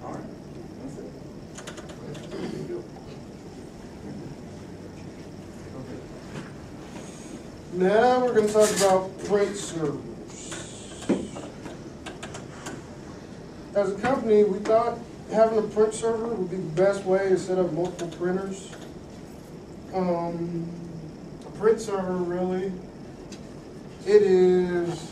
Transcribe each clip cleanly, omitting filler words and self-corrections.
All right, that's it. Now we're going to talk about print servers. As a company, we thought having a print server would be the best way to set up multiple printers. A print server, really, it is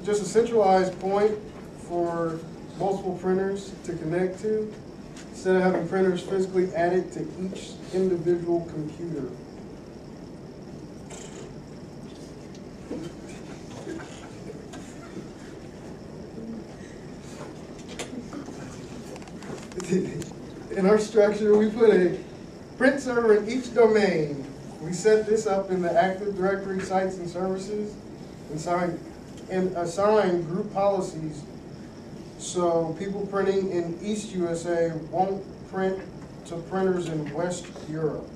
just a centralized point for multiple printers to connect to, instead of having printers physically added to each individual computer. In our structure, we put a print server in each domain. We set this up in the Active Directory sites and services and assign group policies so people printing in East USA won't print to printers in West Europe.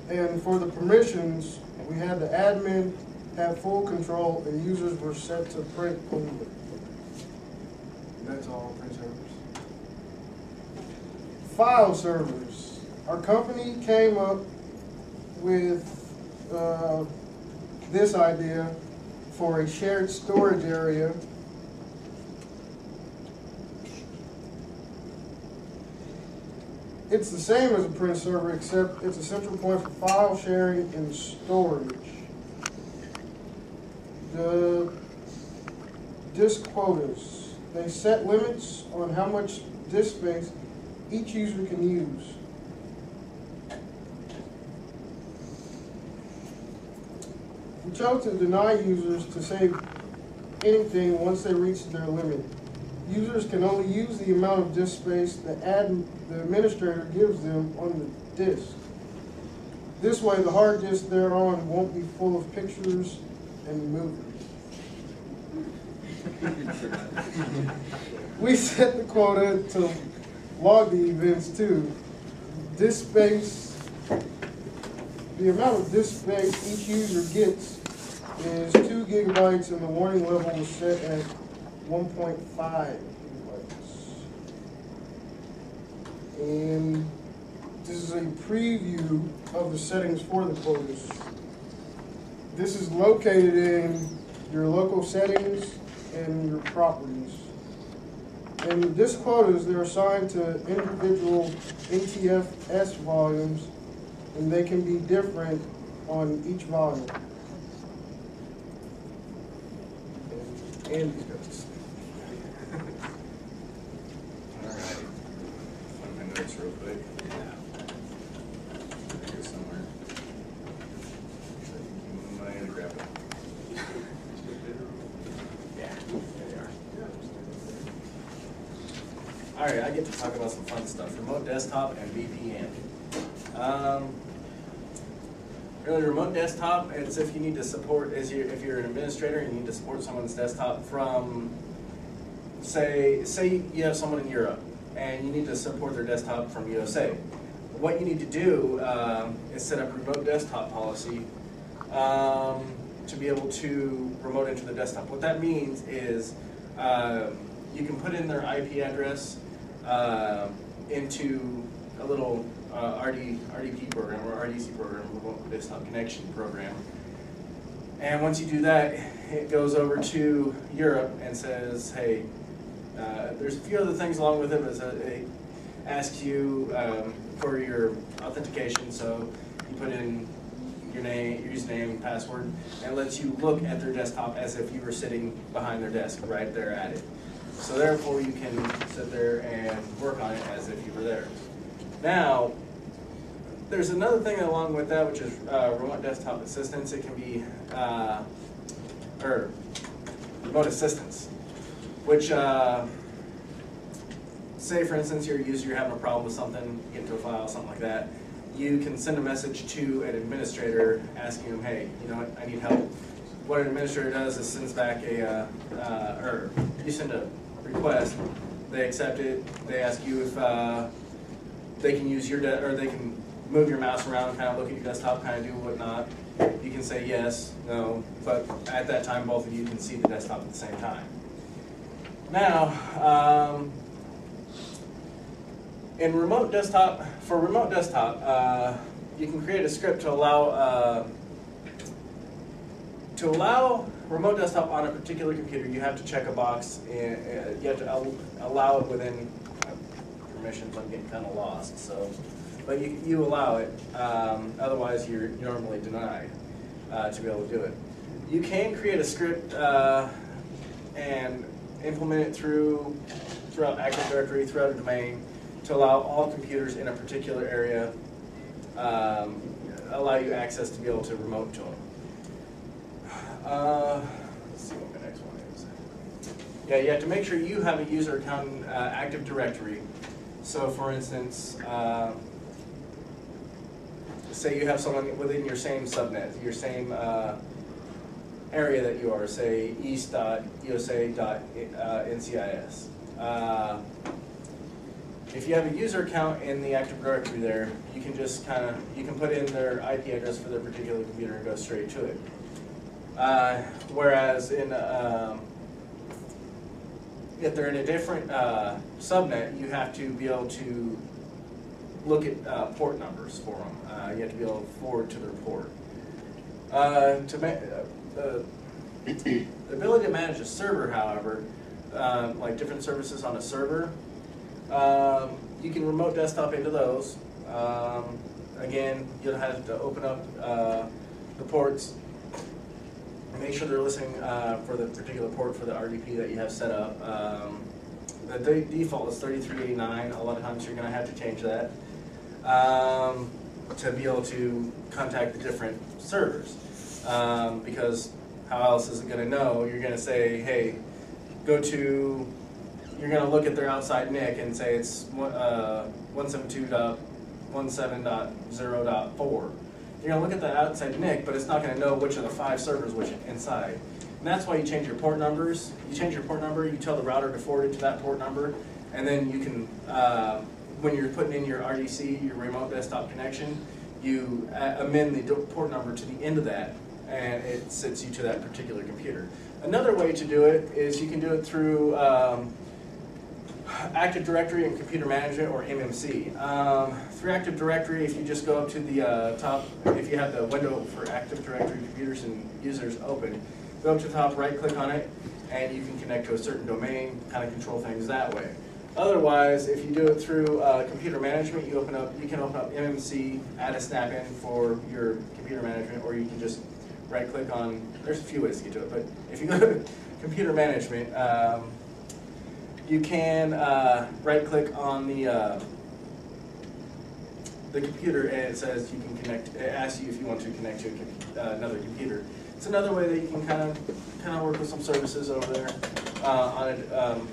And for the permissions, we had the admin have full control and users were set to print only. That's all print servers. File servers. Our company came up with this idea for a shared storage area. It's the same as a print server, except it's a central point for file sharing and storage. The disk quotas. They set limits on how much disk space each user can use. We chose to deny users to save anything once they reach their limit. Users can only use the amount of disk space the administrator gives them on the disk. This way, the hard disk they're on won't be full of pictures and movies. We set the quota to log the events too. Disk space, the amount of disk space each user gets is 2 gigabytes and the warning level was set at 1.5 gigabytes. And this is a preview of the settings for the quotas. This is located in your local settings and your properties. And the disk quotas, they're assigned to individual ATFS volumes, and they can be different on each volume. And All right. Find my notes real quick. There goes somewhere. I need to grab it. Yeah, there they are. All right, I get to talk about some fun stuff. Remote desktop and VPN. Really, remote desktop, it's if you need to support, if you're an administrator and you need to support someone's desktop from, say you have someone in Europe and you need to support their desktop from USA. What you need to do is set up a remote desktop policy to be able to remote into the desktop. What that means is you can put in their IP address into a little RDP program or RDC program, Remote Desktop Connection program. And once you do that, it goes over to Europe and says, hey, there's a few other things along with it, but it asks you for your authentication. So you put in your name, your username, password, and lets you look at their desktop as if you were sitting behind their desk right there at it. So therefore you can sit there and work on it as if you were there. Now, there's another thing along with that, which is remote desktop assistance. It can be, or remote assistance, which, say for instance you're a user, you're having a problem with something, you get into a file, something like that, you can send a message to an administrator asking them, hey, you know what, I need help. What an administrator does is sends back or you send a request, they accept it, they ask you if they can use your, or they can move your mouse around, kind of look at your desktop, kind of do whatnot, You can say yes, no, but at that time, both of you can see the desktop at the same time. Now, in remote desktop, for remote desktop, you can create a script to allow remote desktop on a particular computer. You have to check a box, and you have to allow it within permissions. I'm getting kind of lost, so, but you allow it. Otherwise, you're normally denied to be able to do it. You can create a script and implement it throughout Active Directory, throughout a domain, to allow all computers in a particular area, allow you access to be able to remote to them. Let's see what the next one is. Yeah, you have to make sure you have a user account in Active Directory. So for instance, say you have someone within your same subnet, your same area that you are, say east.usa.ncis. If you have a user account in the Active Directory there, you can just you can put in their IP address for their particular computer and go straight to it. Whereas if they're in a different subnet, you have to be able to look at port numbers for them. You have to be able to forward to their port. The ability to manage a server, however, like different services on a server, you can remote desktop into those. Again, you'll have to open up the ports, make sure they're listening for the particular port for the RDP that you have set up. The default is 3389. A lot of times you're going to have to change that to be able to contact the different servers. Because how else is it going to know? You're going to say, hey, you're going to look at their outside NIC and say it's 172.17.0.4. You're going to look at the outside NIC, but it's not going to know which of the 5 servers which inside. And that's why you change your port numbers. You change your port number, you tell the router to forward it to that port number, and then you can, when you're putting in your RDC, your remote desktop connection, you amend the port number to the end of that, and it sets you to that particular computer. Another way to do it is you can do it through Active Directory and Computer Management, or MMC. Through Active Directory, if you just go up to the top, if you have the window for Active Directory computers and users open, go up to the top, right-click on it, and you can connect to a certain domain, kind of control things that way. Otherwise, if you do it through Computer Management, you can open up MMC, add a snap-in for your Computer Management, or you can just right-click on. There's a few ways to get to it, but if you go to Computer Management, you can right-click on the computer, and it says you can connect. It asks you if you want to connect to another computer. It's another way that you can kind of work with some services over there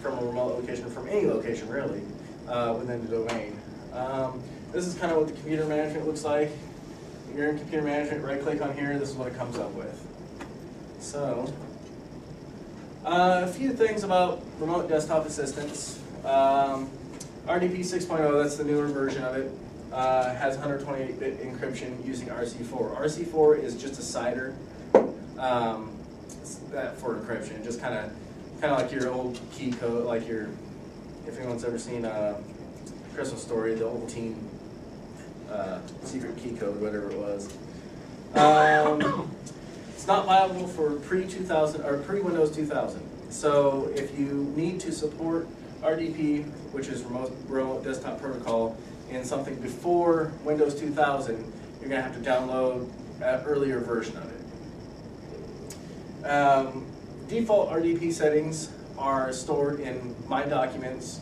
from a remote location, from any location really, within the domain. This is kind of what the computer management looks like. If you're in computer management, right-click on here. This is what it comes up with. So. A few things about remote desktop assistance. RDP 6.0, that's the newer version of it, has 128-bit encryption using RC4. RC4 is just a CIDR for encryption, just kind of like your old key code, like if anyone's ever seen Christmas Story, the Ovaltine secret key code, whatever it was. It's not viable for pre-2000 or pre-Windows 2000. So if you need to support RDP, which is remote desktop protocol, in something before Windows 2000, you're going to have to download an earlier version of it. Default RDP settings are stored in My Documents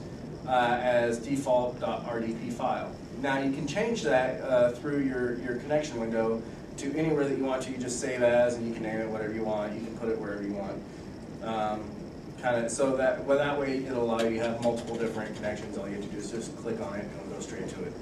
as default.rdp file. Now you can change that through your connection window to anywhere that you want to. You just save as, and you can name it whatever you want. You can put it wherever you want. So that way it'll allow you to have multiple different connections. All you have to do is just click on it and it'll go straight to it.